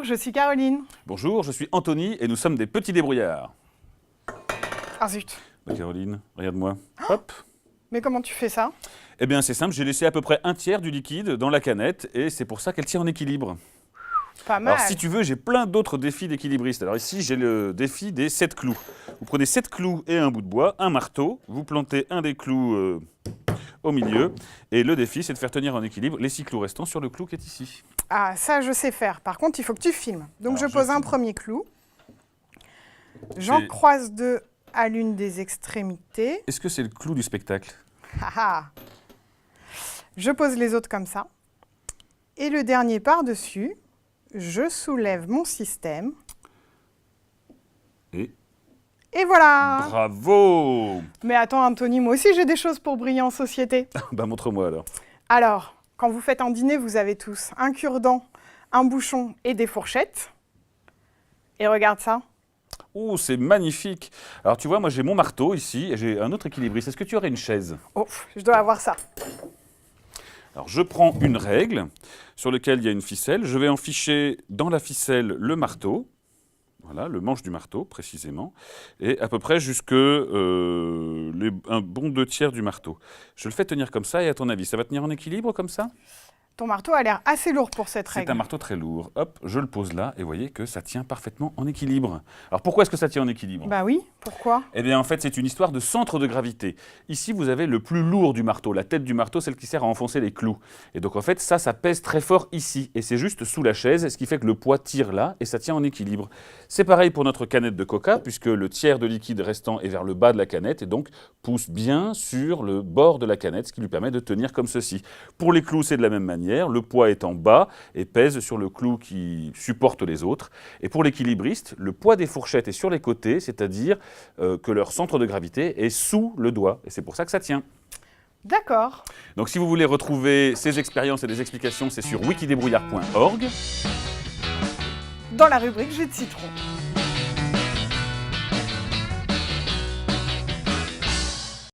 je suis Caroline. Bonjour, je suis Anthony et nous sommes des petits débrouillards. Ah zut. Bah, Caroline, regarde-moi. Hop. Mais comment tu fais ça? Eh bien c'est simple, j'ai laissé à peu près un tiers du liquide dans la canette et c'est pour ça qu'elle tient en équilibre. Pas mal. Alors si tu veux, j'ai plein d'autres défis d'équilibristes. Alors ici, j'ai le défi des 7 clous. Vous prenez 7 clous et un bout de bois, un marteau, vous plantez un des clous au milieu et le défi, c'est de faire tenir en équilibre les 6 clous restants sur le clou qui est ici. Ah, ça je sais faire. Par contre, il faut que tu filmes. Donc Alors, je pose un filme. premier clou. J'en croise deux à l'une des extrémités. Est-ce que c'est le clou du spectacle? Ah ah. Je pose les autres comme ça. Et le dernier par-dessus, je soulève mon système. Et voilà. Bravo! Mais attends Anthony, moi aussi j'ai des choses pour briller en société. Bah montre-moi alors. Alors, quand vous faites un dîner, vous avez tous un cure-dent, un bouchon et des fourchettes. Et regarde ça. Oh, c'est magnifique! Alors tu vois, moi j'ai mon marteau ici et j'ai un autre équilibriste. Est-ce que tu aurais une chaise? Oh, je dois avoir ça. Alors je prends une règle sur laquelle il y a une ficelle. Je vais enficher dans la ficelle le marteau. Voilà, le manche du marteau précisément. Et à peu près jusque un bon 2/3 du marteau. Je le fais tenir comme ça et à ton avis, ça va tenir en équilibre comme ça? Ton marteau a l'air assez lourd pour cette C'est règle. un marteau très lourd. Hop, je le pose là et vous voyez que ça tient parfaitement en équilibre. Alors pourquoi est-ce que ça tient en équilibre? Bah oui, pourquoi? Eh bien en fait c'est une histoire de centre de gravité. Ici vous avez le plus lourd du marteau, la tête du marteau, celle qui sert à enfoncer les clous. Et donc en fait ça pèse très fort ici et c'est juste sous la chaise, ce qui fait que le poids tire là et ça tient en équilibre. C'est pareil pour notre canette de coca puisque le tiers de liquide restant est vers le bas de la canette et donc pousse bien sur le bord de la canette, ce qui lui permet de tenir comme ceci. Pour les clous c'est de la même manière, le poids est en bas et pèse sur le clou qui supporte les autres. Et pour l'équilibriste, le poids des fourchettes est sur les côtés, c'est-à-dire que leur centre de gravité est sous le doigt. Et c'est pour ça que ça tient. D'accord. Donc si vous voulez retrouver ces expériences et des explications, c'est sur wikidébrouillard.org. Dans la rubrique jus de citron.